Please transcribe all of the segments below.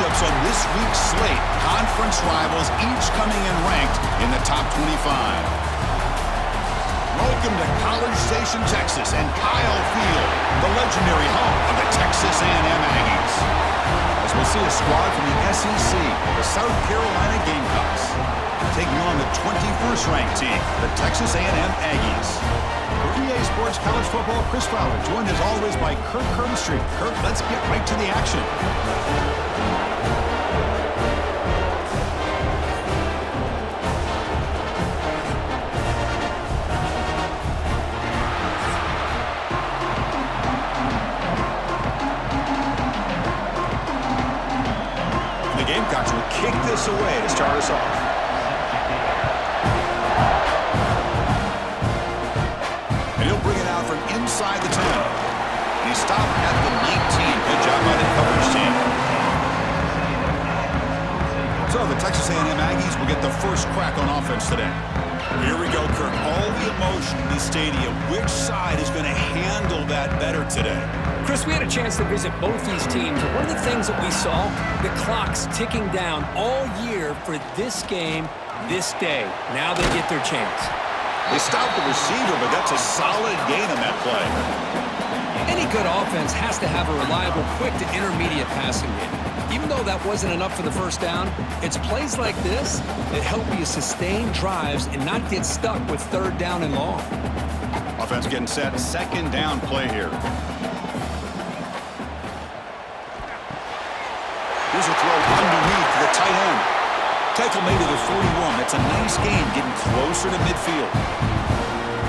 matchups on this week's slate. Conference rivals each coming in ranked in the top 25. Welcome to College Station, Texas, and Kyle Field, the legendary home of the Texas A&M Aggies. As we'll see a squad from the SEC, the South Carolina Gamecocks, taking on the 21st ranked team, the Texas A&M Aggies. For EA Sports College Football, Chris Fowler, joined as always by Kirk Herbstreit. Kirk, let's get right to the action. The Gamecocks will kick this away to start us off. And he'll bring it out from inside the 10. And he stopped at the 19. Good job by the coverage team. So the Texas A&M Aggies will get the first crack on offense today. Here we go, Kirk. All the emotion in the stadium. Which side is going to handle that better today? Chris, we had a chance to visit both these teams. One of the things that we saw, the clock's ticking down all year for this game, this day. Now they get their chance. They stopped the receiver, but that's a solid gain on that play. Any good offense has to have a reliable, quick to intermediate passing game. Even though that wasn't enough for the first down, it's plays like this that help you sustain drives and not get stuck with third down and long. Offense getting set. Second down play here. Here's a throw underneath to the tight end. Tackle made to the 41. That's a nice gain, getting closer to midfield.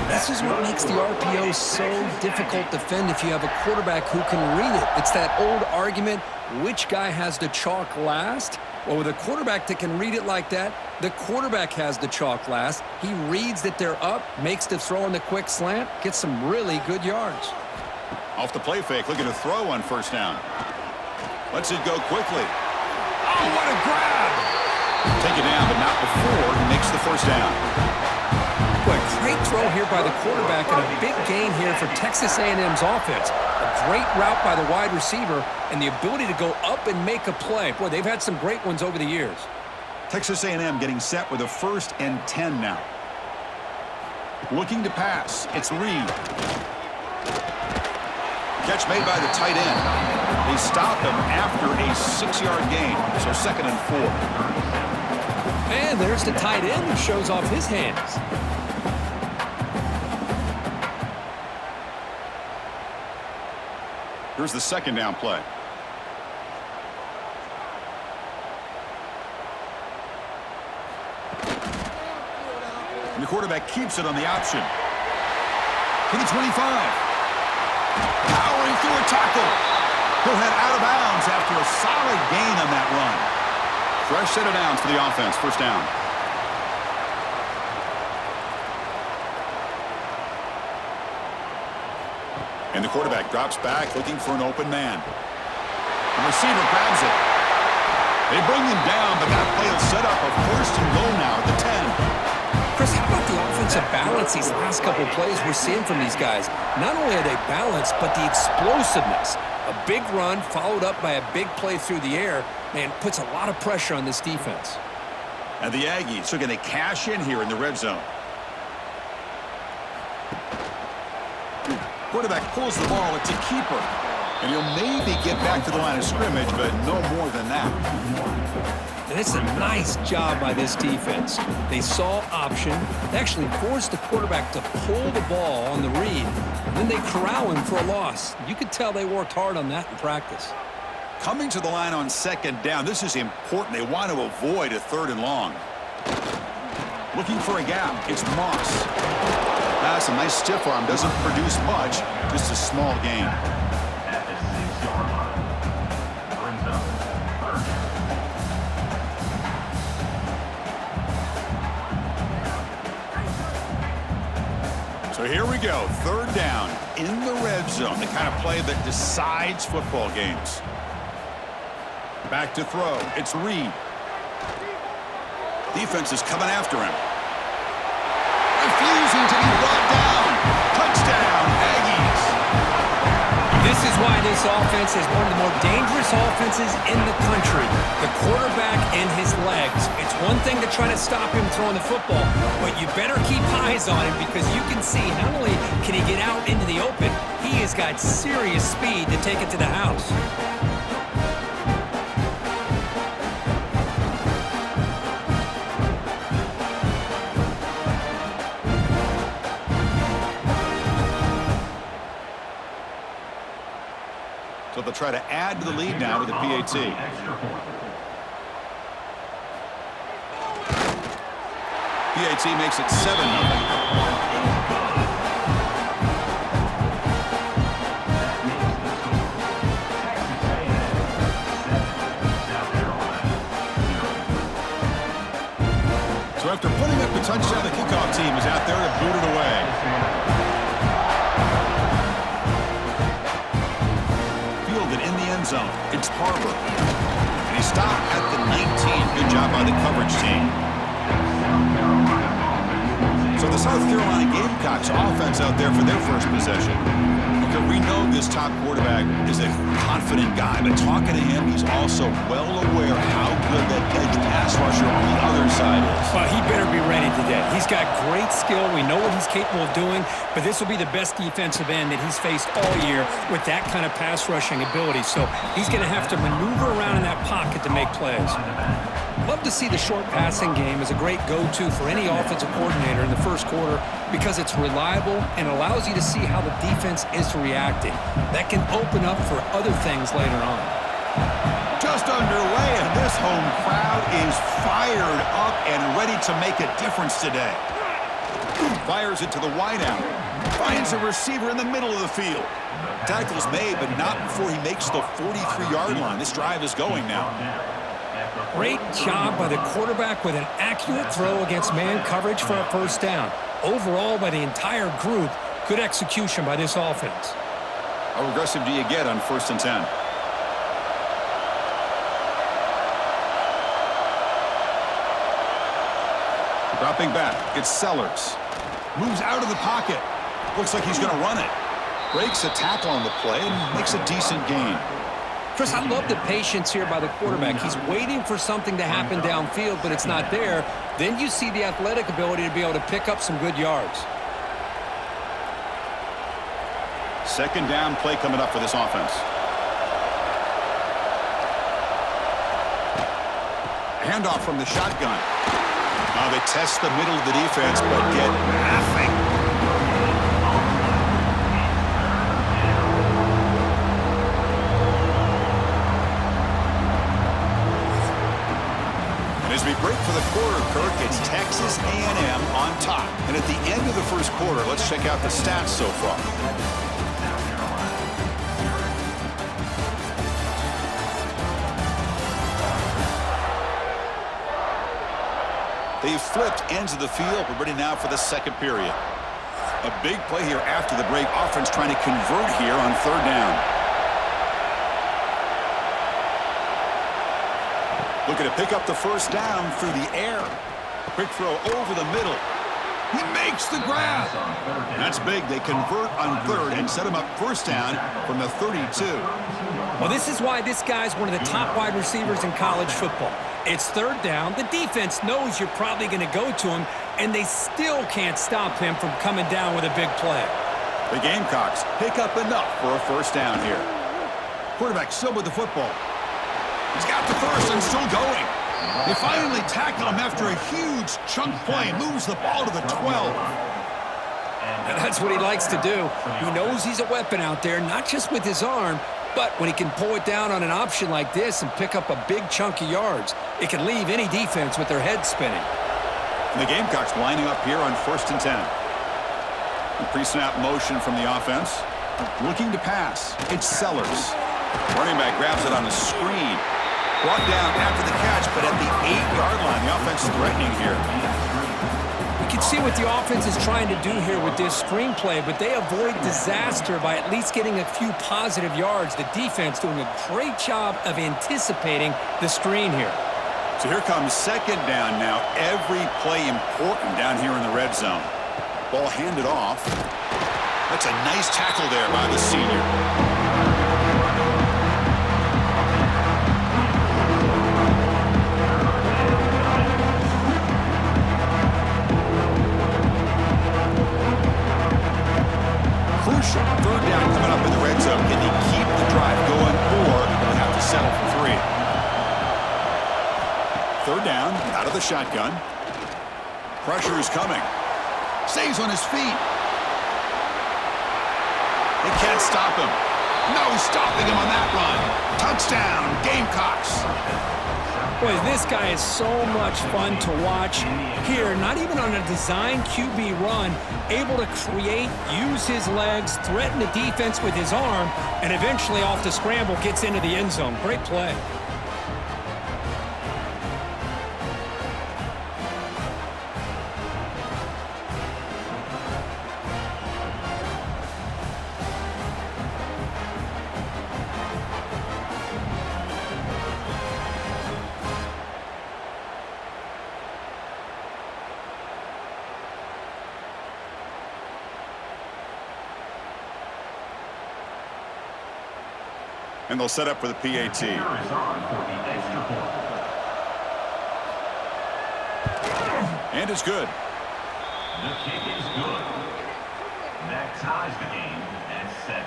This is what makes the RPO so difficult to defend if you have a quarterback who can read it. It's that old argument, which guy has the chalk last? Well, with a quarterback that can read it like that, the quarterback has the chalk last. He reads that they're up, makes the throw on the quick slant, gets some really good yards. Off the play fake, looking to throw on first down. Lets it go quickly. Oh, what a grab! Take it down, but not before he makes the first down. What a great throw here by the quarterback and a big gain here for Texas A&M's offense. A great route by the wide receiver and the ability to go up and make a play. Boy, they've had some great ones over the years. Texas A&M getting set with a 1st and 10 now. Looking to pass. It's Reed. Catch made by the tight end. They stop him after a 6-yard gain, so 2nd and 4. And there's the tight end who shows off his hands. Here's the second down play. And the quarterback keeps it on the option. To the 25. Powering through a tackle. He'll head out of bounds after a solid gain on that run. Fresh set of downs for the offense. First down. And the quarterback drops back looking for an open man. The receiver grabs it. They bring him down, but that play will set up a 1st and goal now at the 10. Chris, how about the offensive balance these last couple plays we're seeing from these guys? Not only are they balanced, but the explosiveness. A big run followed up by a big play through the air, man, puts a lot of pressure on this defense. And the Aggies are going to cash in here in the red zone. Quarterback pulls the ball. It's a keeper. And he'll maybe get back to the line of scrimmage, but no more than that. And it's a nice job by this defense. They saw option. They actually forced the quarterback to pull the ball on the read. And then they corral him for a loss. You could tell they worked hard on that in practice. Coming to the line on 2nd down. This is important. They want to avoid a 3rd and long. Looking for a gap. It's Moss. That's a nice stiff arm. Doesn't produce much. Just a small gain. So here we go. 3rd down in the red zone. The kind of play that decides football games. Back to throw. It's Reed. Defense is coming after him. Refusing to be brought down. Touchdown, Aggies. This is why this offense is one of the more dangerous offenses in the country. The quarterback and his legs. It's one thing to try to stop him throwing the football, but you better keep eyes on him because you can see not only can he get out into the open, he has got serious speed to take it to the house. So they'll try to add to the lead now with the PAT. PAT makes it 7-0. So after putting up the touchdown, the kickoff team is out there to boot it away. Zone. It's Harbor. And he stopped at the 19. Good job by the coverage team. So the South Carolina Gamecocks offense out there for their first possession. Okay, we know this top quarterback is a confident guy, but talking to him, he's also well aware how good that edge pass rusher on the other side is. Well, he better be ready today. He's got great skill. We know what he's capable of doing, but this will be the best defensive end that he's faced all year with that kind of pass rushing ability. So he's going to have to maneuver around in that pocket to make plays. Love to see the short passing game as a great go-to for any offensive coordinator in the first quarter because it's reliable and allows you to see how the defense is reacting. That can open up for other things later on. Just underway, and this home crowd is fired up and ready to make a difference today. Fires it to the wideout. Finds a receiver in the middle of the field. Tackle's made, but not before he makes the 43-yard line. This drive is going now. Great job by the quarterback with an accurate throw against man coverage for a first down. Overall, by the entire group, good execution by this offense. How aggressive do you get on 1st and 10? Dropping back, it's Sellers. Moves out of the pocket. Looks like he's going to run it. Breaks a tackle on the play and makes a decent gain. Chris, I love the patience here by the quarterback. He's waiting for something to happen downfield, but it's not there. Then you see the athletic ability to be able to pick up some good yards. Second down play coming up for this offense. Handoff from the shotgun. Now they test the middle of the defense, but get nothing. As we break for the quarter, Kirk, it's Texas A&M on top. And at the end of the first quarter, let's check out the stats so far. They've flipped ends of the field. We're ready now for the second period. A big play here after the break. Offense trying to convert here on 3rd down. Looking to pick up the first down through the air. Quick throw over the middle. He makes the grab. That's big. They convert on 3rd and set him up first down from the 32. Well, this is why this guy's one of the top wide receivers in college football. It's 3rd down. The defense knows you're probably going to go to him, and they still can't stop him from coming down with a big play. The Gamecocks pick up enough for a first down here. Quarterback still with the football. He's got the first and still going. They finally tackle him after a huge chunk play. Moves the ball to the 12. And that's what he likes to do. He knows he's a weapon out there, not just with his arm, but when he can pull it down on an option like this and pick up a big chunk of yards, it can leave any defense with their head spinning. And the Gamecocks lining up here on 1st and 10. The pre-snap motion from the offense. Looking to pass. It's Sellers. Running back grabs it on the screen. Brought down after the catch, but at the 8-yard line, the offense is threatening here. You can see what the offense is trying to do here with this screenplay, but they avoid disaster by at least getting a few positive yards. The defense doing a great job of anticipating the screen here. So here comes 2nd down now. Every play important down here in the red zone. Ball handed off. That's a nice tackle there by the senior. the shotgun. Pressure is coming. Stays on his feet. They can't stop him. No stopping him on that run. Touchdown, Gamecocks. Boy, this guy is so much fun to watch. Here, not even on a design QB run, able to create, use his legs, threaten the defense with his arm, and eventually off the scramble gets into the end zone. Great play. And they'll set up for the PAT. And it's good. The kick is good. That ties the game at 7.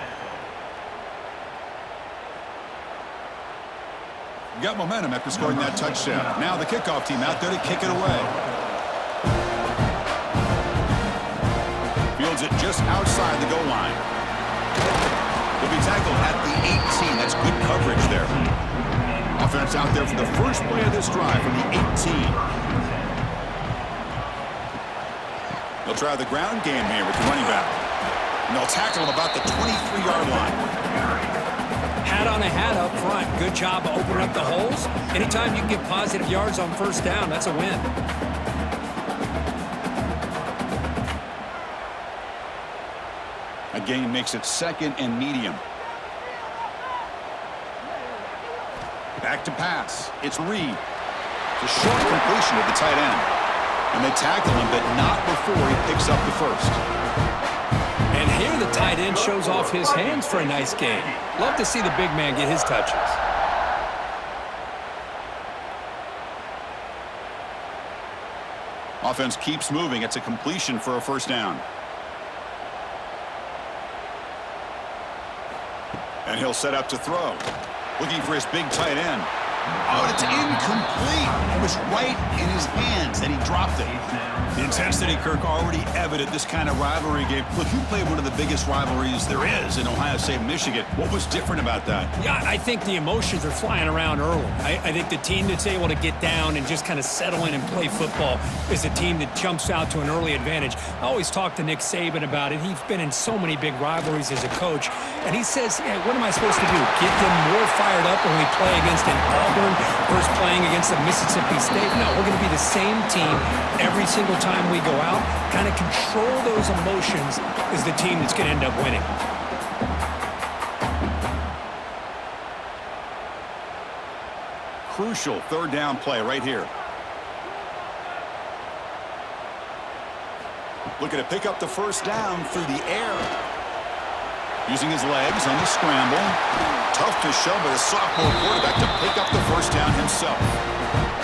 Got momentum after scoring that touchdown. Now the kickoff team out there to kick it away. Fields it just outside the goal line. He'll be tackled at the 18. That's good coverage there. Offense out there for the first play of this drive from the 18. They'll try the ground game here with the running back. And they'll tackle him about the 23-yard line. Hat on a hat up front. Good job of opening up the holes. Anytime you can get positive yards on first down, that's a win. A gain makes it 2nd and medium. Back to pass. It's Reed. It's a short completion to the tight end. And they tackle him, but not before he picks up the first. And here the tight end shows off his hands for a nice gain. Love to see the big man get his touches. Offense keeps moving. It's a completion for a first down. And he'll set up to throw. Looking for his big tight end. Oh, it's incomplete. It was right in his hands, and he dropped it. The intensity, Kirk, already evident this kind of rivalry game. Look, you played one of the biggest rivalries there is in Ohio State, Michigan. What was different about that? Yeah, I think the emotions are flying around early. I think the team that's able to get down and just kind of settle in and play football is a team that jumps out to an early advantage. I always talk to Nick Saban about it. He's been in so many big rivalries as a coach, and he says, yeah, what am I supposed to do? Get them more fired up when we play against an Auburn versus playing against a Mississippi State? No, we're going to be the same team every single time we go out. Kind of control those emotions is the team that's going to end up winning. Crucial third down play right here. Looking to pick up the first down through the air. Using his legs on the scramble. Tough to show by the sophomore quarterback to pick up the first down himself.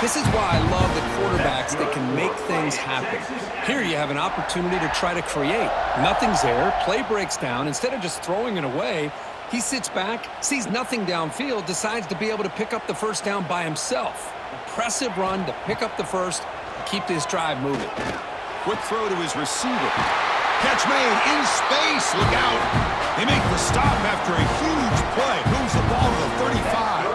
This is why I love the quarterbacks that can make things happen. Here you have an opportunity to try to create. Nothing's there. Play breaks down. Instead of just throwing it away, he sits back, sees nothing downfield, decides to be able to pick up the first down by himself. Impressive run to pick up the first, keep this drive moving. Quick throw to his receiver. Catch made in space. Look out. They make the stop after a huge play. Moves the ball to the 35.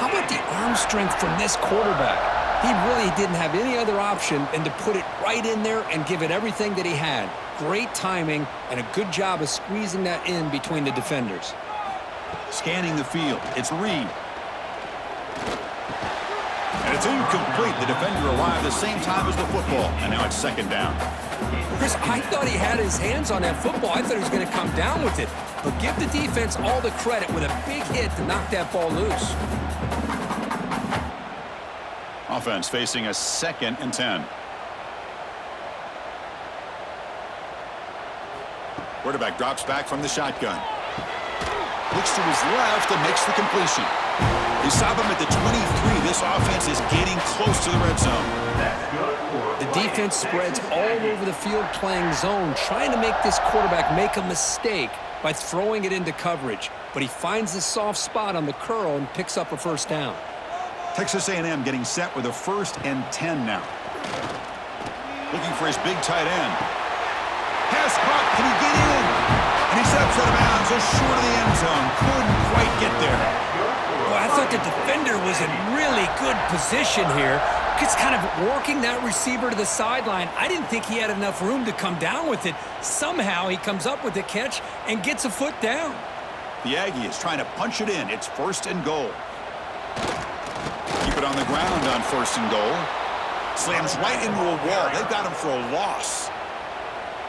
How about the arm strength from this quarterback? He really didn't have any other option than to put it right in there and give it everything that he had. Great timing and a good job of squeezing that in between the defenders. Scanning the field. It's Reed. And it's incomplete. The defender arrived the same time as the football. And now it's second down. Chris, I thought he had his hands on that football. I thought he was going to come down with it. But give the defense all the credit with a big hit to knock that ball loose. Offense facing a 2nd and 10. Quarterback drops back from the shotgun. Looks to his left and makes the completion. They stop him at the 23. This offense is getting close to the red zone. The defense spreads all over the field playing zone, trying to make this quarterback make a mistake by throwing it into coverage. But he finds the soft spot on the curl and picks up a first down. Texas A&M getting set with a 1st and 10 now. Looking for his big tight end. Pass caught. Can he get in? And he steps out of bounds just short of the end zone. Couldn't quite get there. Well, I thought the defender was in really good position here. Just kind of working that receiver to the sideline. I didn't think he had enough room to come down with it. Somehow he comes up with the catch and gets a foot down. The Aggie is trying to punch it in. It's 1st and goal. Keep it on the ground on 1st and goal. Slams right into a wall. They've got him for a loss.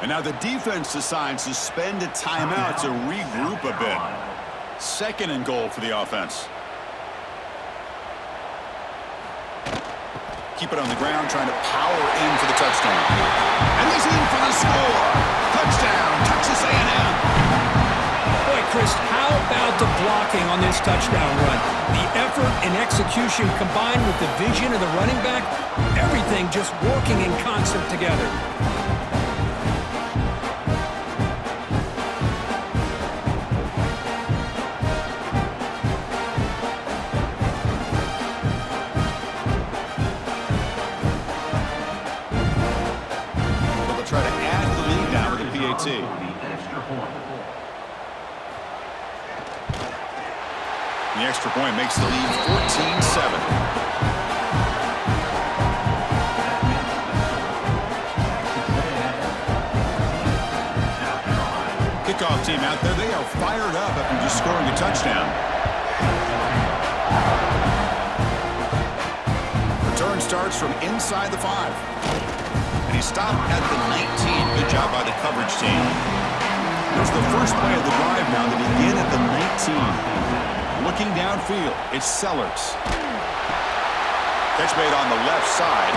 And now the defense decides to spend a timeout to regroup a bit. 2nd and goal for the offense. Keep it on the ground, trying to power in for the touchdown. And he's in for the score. Touchdown, Texas A&M. Boy, Chris, how about the blocking on this touchdown run? The effort and execution combined with the vision of the running back, everything just working in concert together. Try to add the lead now with the PAT. The extra point makes the lead 14-7. Kickoff team out there, they are fired up after just scoring a touchdown. Return starts from inside the 5. And he stopped at the 19. Good job by the coverage team. There's the first play of the drive now. They begin at the 19. Looking downfield, it's Sellers. Catch made on the left side.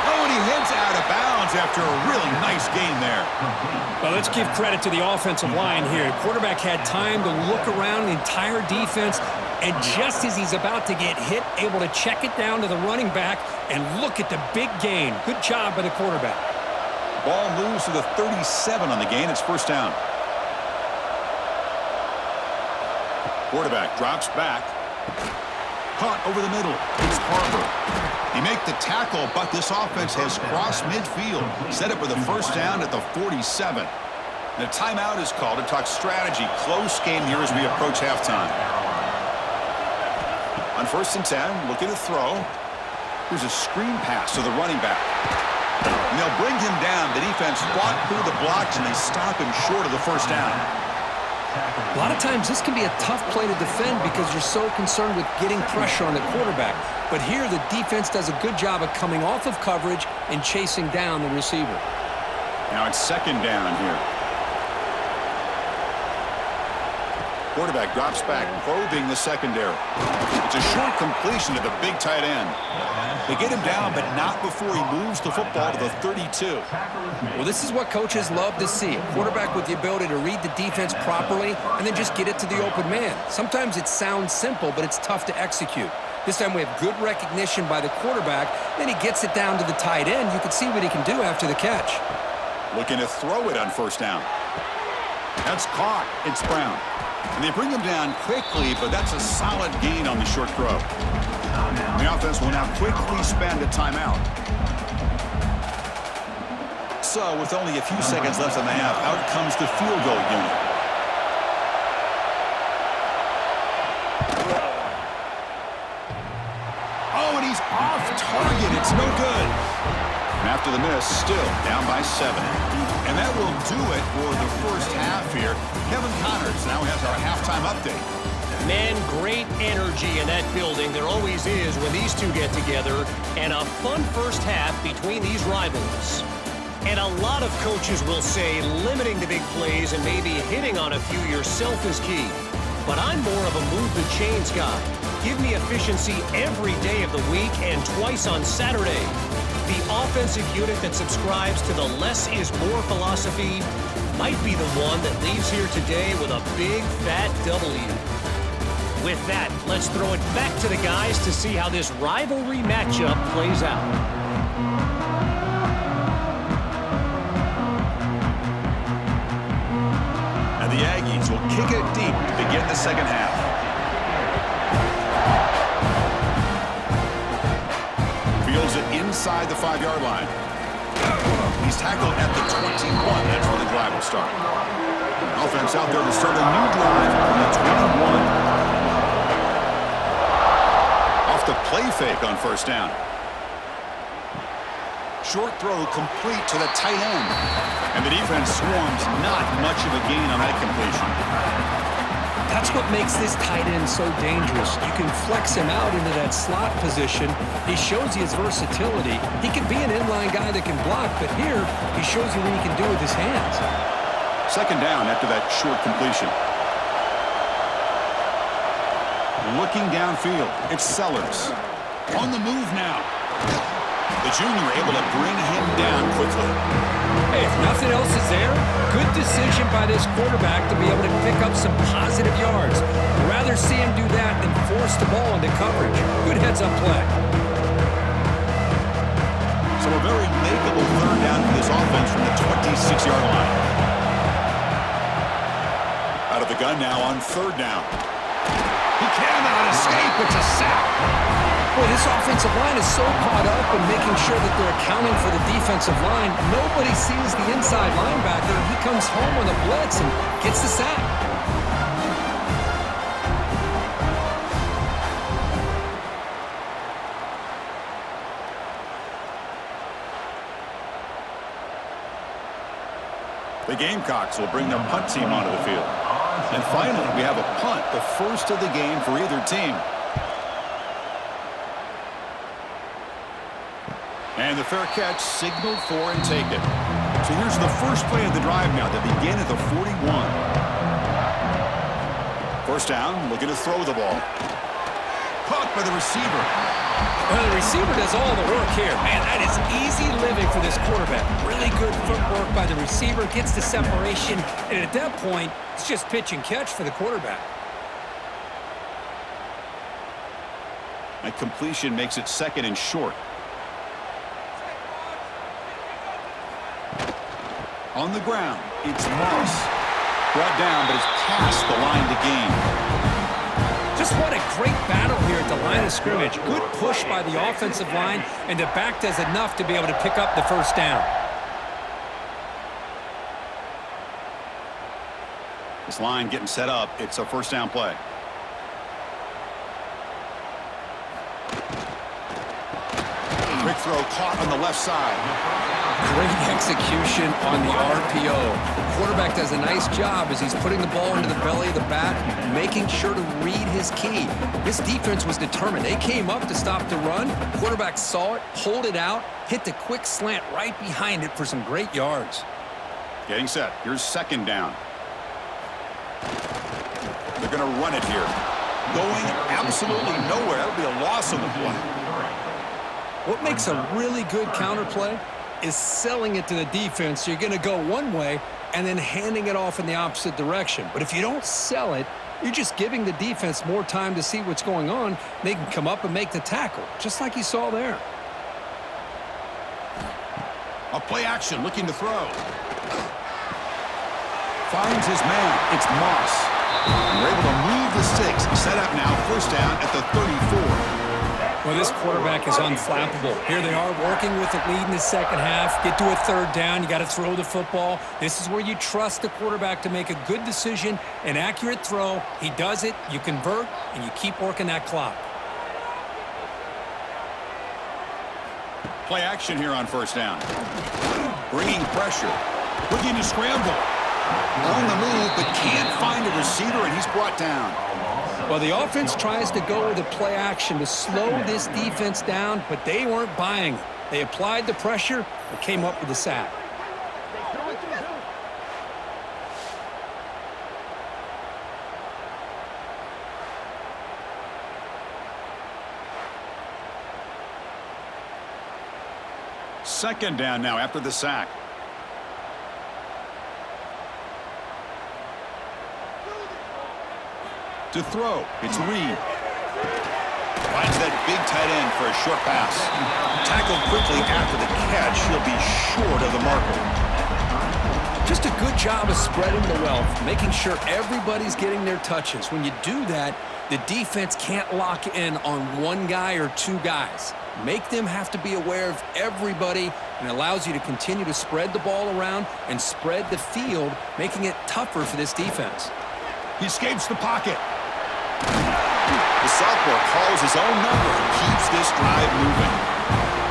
Oh, and he heads out of bounds after a really nice gain there. Well, let's give credit to the offensive line here. Quarterback had time to look around the entire defense, and just as he's about to get hit, able to check it down to the running back and look at the big gain. Good job by the quarterback. Ball moves to the 37 on the gain. It's 1st down. Quarterback drops back. Caught over the middle. It's Harbor. He makes the tackle, but this offense has crossed midfield. Set up with a 1st down at the 47. The timeout is called to talk strategy. Close game here as we approach halftime. On 1st and 10, looking to throw. Here's a screen pass to the running back. And they'll bring him down. The defense fought through the blocks, and they stop him short of the 1st down. A lot of times this can be a tough play to defend because you're so concerned with getting pressure on the quarterback. But here the defense does a good job of coming off of coverage and chasing down the receiver. Now it's 2nd down here. Quarterback drops back, probing the secondary. It's a short completion to the big tight end. They get him down, but not before he moves the football to the 32. Well, this is what coaches love to see. A quarterback with the ability to read the defense properly and then just get it to the open man. Sometimes it sounds simple, but it's tough to execute. This time we have good recognition by the quarterback. Then he gets it down to the tight end. You can see what he can do after the catch. Looking to throw it on 1st down. That's caught. It's Brown. And they bring him down quickly, but that's a solid gain on the short throw. The offense will now quickly spend a timeout. So, with only a few seconds left in the half, out comes the field goal unit. Oh, and he's off target. It's no good. And after the miss, still down by 7. And that will do it for the 1st half here. Kevin Connors now has our halftime update. Man, great energy in that building. There always is when these two get together. And a fun 1st half between these rivals. And a lot of coaches will say limiting the big plays and maybe hitting on a few yourself is key. But I'm more of a move the chains guy. Give me efficiency every day of the week and twice on Saturday. The offensive unit that subscribes to the less is more philosophy might be the one that leaves here today with a big fat W. With that, let's throw it back to the guys to see how this rivalry matchup plays out. And the Aggies will kick it deep to begin the 2nd half. inside the 5-yard line. He's tackled at the 21. That's where the drive will start. Offense out there to start a new drive from the 21. Off the play fake on first down. Short throw complete to the tight end. And the defense swarms, not much of a gain on that completion. That's what makes this tight end so dangerous. You can flex him out into that slot position. He shows you his versatility. He can be an inline guy that can block, but here he shows you what he can do with his hands. Second down after that short completion. Looking downfield, it's Sellers. On the move now. The junior able to bring him down quickly. Hey, if nothing else is there, good decision by this quarterback to be able to pick up some positive yards. I'd rather see him do that than force the ball into coverage. Good heads-up play. So a very makeable third down for this offense from the 26-yard line. Out of the gun now on third down. He cannot escape. It's a sack. Boy, this offensive line is so caught up in making sure that they're accounting for the defensive line. Nobody sees the inside linebacker. He comes home on a blitz and gets the sack. The Gamecocks will bring their punt team onto the field. And finally, we have a punt, the first of the game for either team. And the fair catch signaled for and taken. So here's the first play of the drive now. They begin at the 41. First down, looking to throw the ball. Caught by the receiver. Well, the receiver does all the work here. Man, that is easy living for this quarterback. Really good footwork by the receiver, gets the separation, and at that point, it's just pitch and catch for the quarterback. That completion makes it second and short. On the ground, it's Moss. Brought down, but it's past the line to gain. Just what a great battle here at the line of scrimmage. Good push by the offensive line, and the back does enough to be able to pick up the first down. This line getting set up. It's a first down play. Quick throw caught on the left side. Great execution on the RPO. The quarterback does a nice job as he's putting the ball into the belly of the back, making sure to read his key. This defense was determined. They came up to stop the run. Quarterback saw it, pulled it out, hit the quick slant right behind it for some great yards. Getting set. Here's second down. They're going to run it here. Going absolutely nowhere. That'll be a loss on the play. What makes a really good counterplay is selling it to the defense. So you're going to go one way and then handing it off in the opposite direction. But if you don't sell it, you're just giving the defense more time to see what's going on. They can come up and make the tackle, just like you saw there. A play action, looking to throw. Finds his man. It's Moss. And they're able to move the sticks. Set up now, first down at the 34. Well, this quarterback is unflappable. Here they are working with the lead in the second half. Get to a third down. You got to throw the football. This is where you trust the quarterback to make a good decision, an accurate throw. He does it, you convert, and you keep working that clock. Play action here on first down. Bringing pressure. Looking to scramble. On the move, but can't find a receiver, and he's brought down. Well, the offense tries to go with the play action to slow this defense down, but they weren't buying it. They applied the pressure and came up with the sack. Second down now after the sack. To throw, it's Reed. Finds that big tight end for a short pass. Tackled quickly after the catch. He'll be short of the marker. Just a good job of spreading the wealth, making sure everybody's getting their touches. When you do that, the defense can't lock in on one guy or two guys. Make them have to be aware of everybody, and it allows you to continue to spread the ball around and spread the field, making it tougher for this defense. He escapes the pocket. The sophomore calls his own number and keeps this drive moving.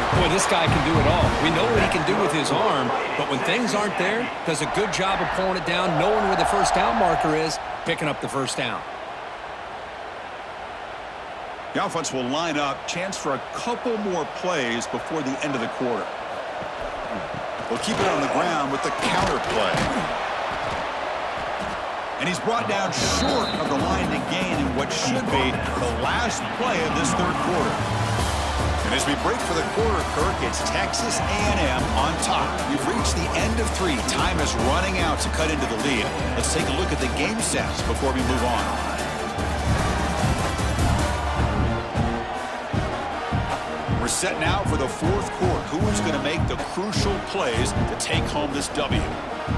Boy, this guy can do it all. We know what he can do with his arm, but when things aren't there, does a good job of pulling it down, knowing where the first down marker is, picking up the first down. The offense will line up. Chance for a couple more plays before the end of the quarter. They'll keep it on the ground with the counter play. And he's brought down short of the line to gain in what should be the last play of this third quarter. And as we break for the quarter, Kirk, it's Texas A&M on top. We've reached the end of 3. Time is running out to cut into the lead. Let's take a look at the game stats before we move on. We're set now for the fourth quarter. Who is going to make the crucial plays to take home this W?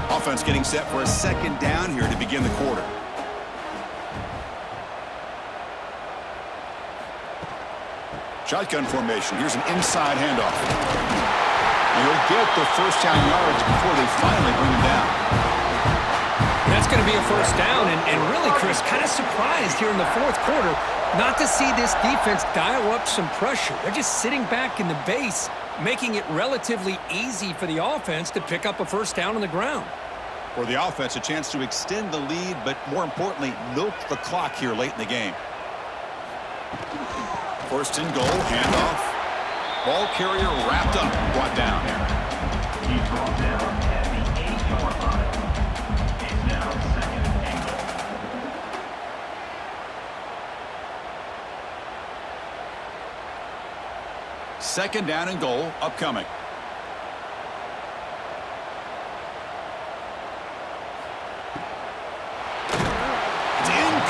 Offense getting set for a second down here to begin the quarter. Shotgun formation. Here's an inside handoff. And he'll get the first down yards before they finally bring him down. That's going to be a first down, and really, Chris, kind of surprised here in the fourth quarter not to see this defense dial up some pressure. They're just sitting back in the base, making it relatively easy for the offense to pick up a first down on the ground. For the offense, a chance to extend the lead, but more importantly, milk the clock here late in the game. First and goal, handoff. Ball carrier wrapped up, brought down. He's brought down at the 8-yard line. It's now second and goal. Second down and goal, upcoming.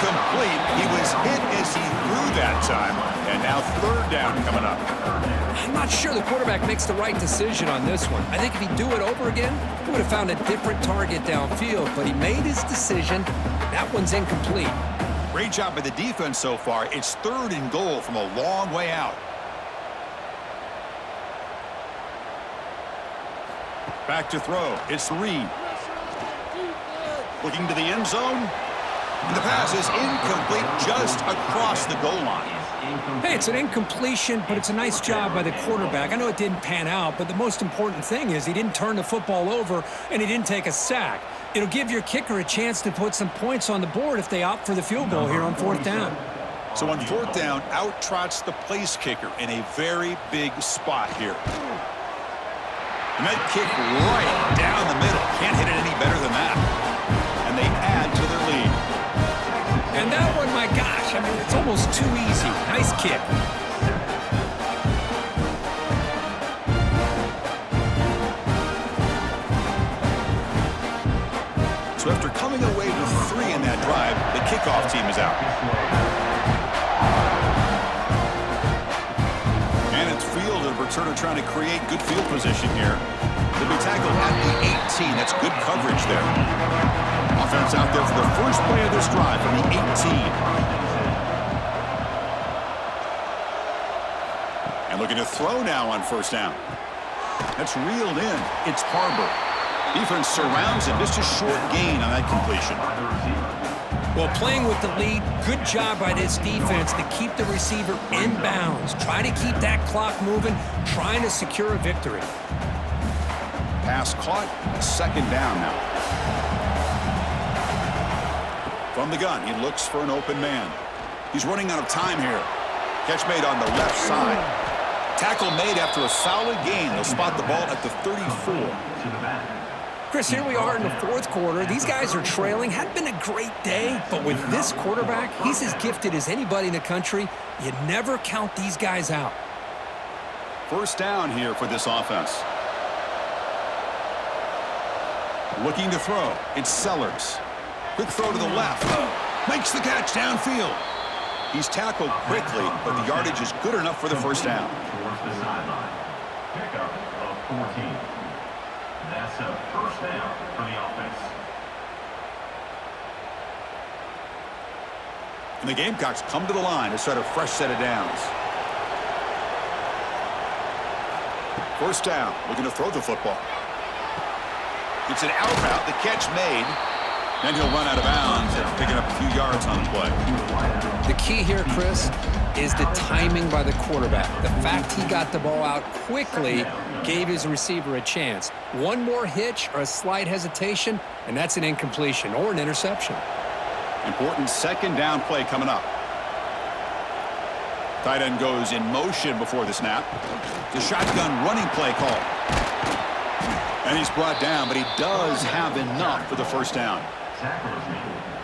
Complete. He was hit as he threw that time, and now third down coming up. I'm not sure the quarterback makes the right decision on this one. I think if he'd do it over again, he would have found a different target downfield, but he made his decision. That one's incomplete. Great job by the defense so far. It's third and goal from a long way out. Back to throw. It's Reed. Looking to the end zone. The pass is incomplete just across the goal line. Hey, it's an incompletion, but it's a nice job by the quarterback. I know it didn't pan out, but the most important thing is he didn't turn the football over and he didn't take a sack. It'll give your kicker a chance to put some points on the board if they opt for the field goal here on fourth down. So on fourth down, out trots the place kicker in a very big spot here. And that kick right down the middle. Can't hit it any better than that. And they add to their lead. And that one, my gosh, I mean, it's almost too easy. Nice kick. So after coming away with 3 in that drive, the kickoff team is out. And it's field, a returner trying to create good field position here. They'll be tackled at the 18. That's good coverage there. Offense out there for the first play of this drive from the 18. And looking to throw now on first down. That's reeled in. It's Harbor. Defense surrounds him. Just a short gain on that completion. Well, playing with the lead, good job by this defense to keep the receiver in bounds. Try to keep that clock moving, trying to secure a victory. Pass caught, second down now. From the gun, he looks for an open man. He's running out of time here. Catch made on the left side. Tackle made after a solid gain. They'll spot the ball at the 34. Chris, here we are in the fourth quarter. These guys are trailing. Hadn't been a great day, but with this quarterback, he's as gifted as anybody in the country. You never count these guys out. First down here for this offense. Looking to throw. It's Sellers. Quick throw to the left. Makes the catch downfield. He's tackled quickly, but the yardage is good enough for the first down. Towards the sideline. Pickup of 14. That's a first down for the offense. And the Gamecocks come to the line to start a fresh set of downs. First down, looking to throw the football. It's an out route, the catch made. Then he'll run out of bounds and picking up a few yards on the play. The key here, Chris, is the timing by the quarterback. The fact he got the ball out quickly gave his receiver a chance. One more hitch or a slight hesitation, and that's an incompletion or an interception. Important second down play coming up. Tight end goes in motion before the snap. The shotgun running play call. And he's brought down, but he does have enough for the first down.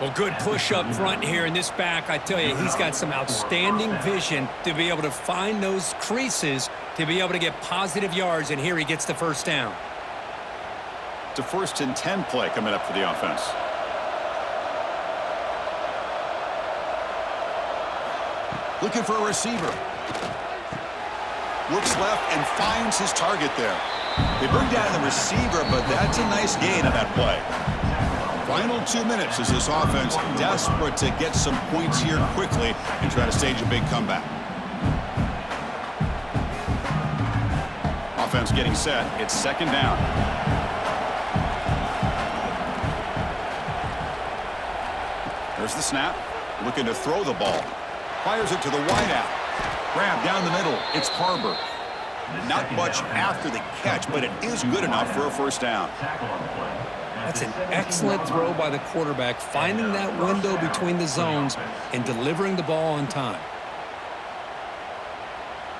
Well, good push up front here in this back. I tell you, he's got some outstanding vision to be able to find those creases to be able to get positive yards, and here he gets the first down. It's a 1st and 10 play coming up for the offense. Looking for a receiver. Looks left and finds his target there. They bring down the receiver, but that's a nice gain on that play. Final 2 minutes as this offense desperate to get some points here quickly and try to stage a big comeback. Offense getting set. It's second down. There's the snap. Looking to throw the ball. Fires it to the wideout. Grab down the middle. It's Harbor. Not much after the catch, but it is good enough for a first down. That's an excellent throw by the quarterback, finding that window between the zones and delivering the ball on time.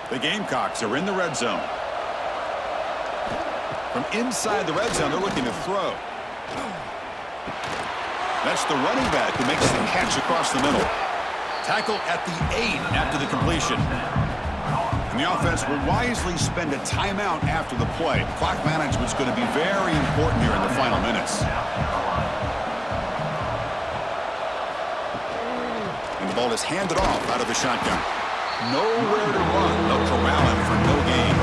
The Gamecocks are in the red zone. From inside the red zone, they're looking to throw. That's the running back who makes the catch across the middle. Tackle at the 8 after the completion. And the offense will wisely spend a timeout after the play. Clock management's going to be very important here in the final minutes. And the ball is handed off out of the shotgun. Nowhere to run. They'll corral him for no gain.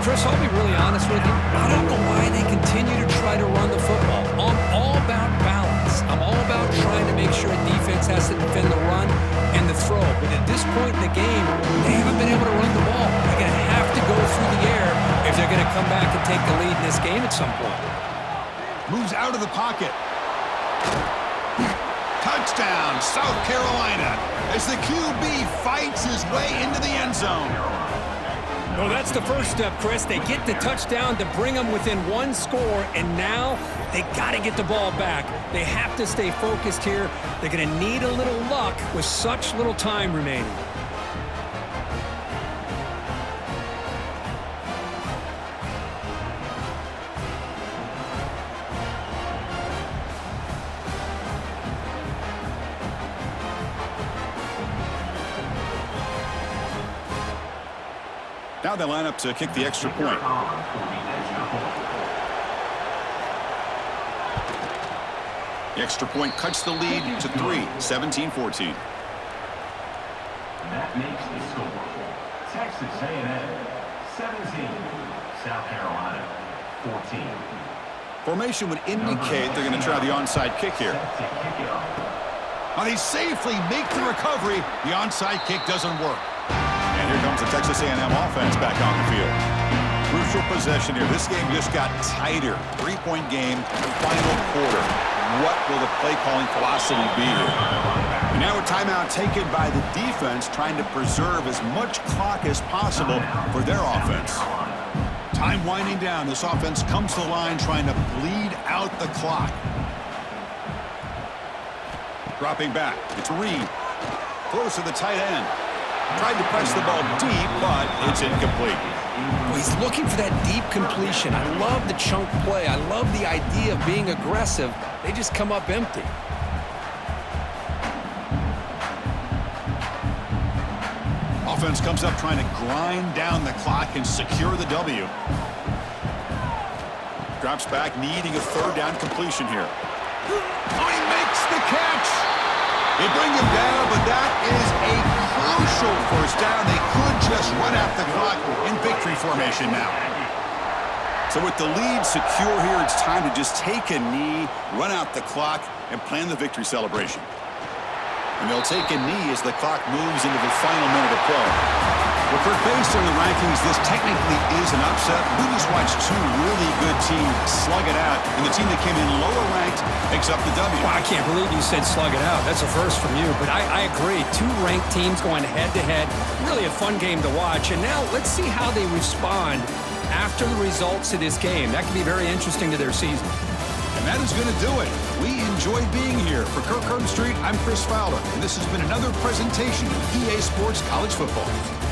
Chris, I'll be really honest with you. I don't know why they continue to try to run the football. I'm all about balance. I'm all about trying to make sure a defense has to defend the run and the throw. But at this point in the game, they haven't been able to run the ball. They're going to have to go through the air if they're going to come back and take the lead in this game at some point. Moves out of the pocket. Touchdown, South Carolina, as the QB fights his way into the end zone. Well, that's the first step, Chris. They get the touchdown to bring them within one score, and now they got to get the ball back. They have to stay focused here. They're going to need a little luck with such little time remaining. Now they line up to kick the extra point. The extra point cuts the lead to 3, 17-14. That makes the score. Texas A&M 17, South Carolina 14. Formation would indicate they're going to try the onside kick here. Now they safely make the recovery. The onside kick doesn't work. And here comes the Texas A&M offense back on the field. Crucial possession here. This game just got tighter. 3-point game, final quarter. What will the play calling philosophy be here? And now a timeout taken by the defense, trying to preserve as much clock as possible for their offense. Time winding down. This offense comes to the line trying to bleed out the clock. Dropping back. It's Reed. Throws to the tight end. Tried to press the ball deep, but it's incomplete. Well, he's looking for that deep completion. I love the chunk play. I love the idea of being aggressive. They just come up empty. Offense comes up trying to grind down the clock and secure the W. Drops back, needing a third down completion here. Oh, he makes the catch. They bring him down, but that is a crucial first down. They could just run out the clock in victory formation now. So with the lead secure here, it's time to just take a knee, run out the clock, and plan the victory celebration. And they'll take a knee as the clock moves into the final minute of play. Well, Kirk, based on the rankings, this technically is an upset. We just watched two really good teams slug it out, and the team that came in lower ranked picks up the W. Well, I can't believe you said slug it out. That's a first from you, but I agree. Two ranked teams going head-to-head. Really a fun game to watch. And now let's see how they respond after the results of this game. That could be very interesting to their season. And that is going to do it. We enjoyed being here. For Kirk Herbstreit, I'm Chris Fowler, and this has been another presentation of EA Sports College Football.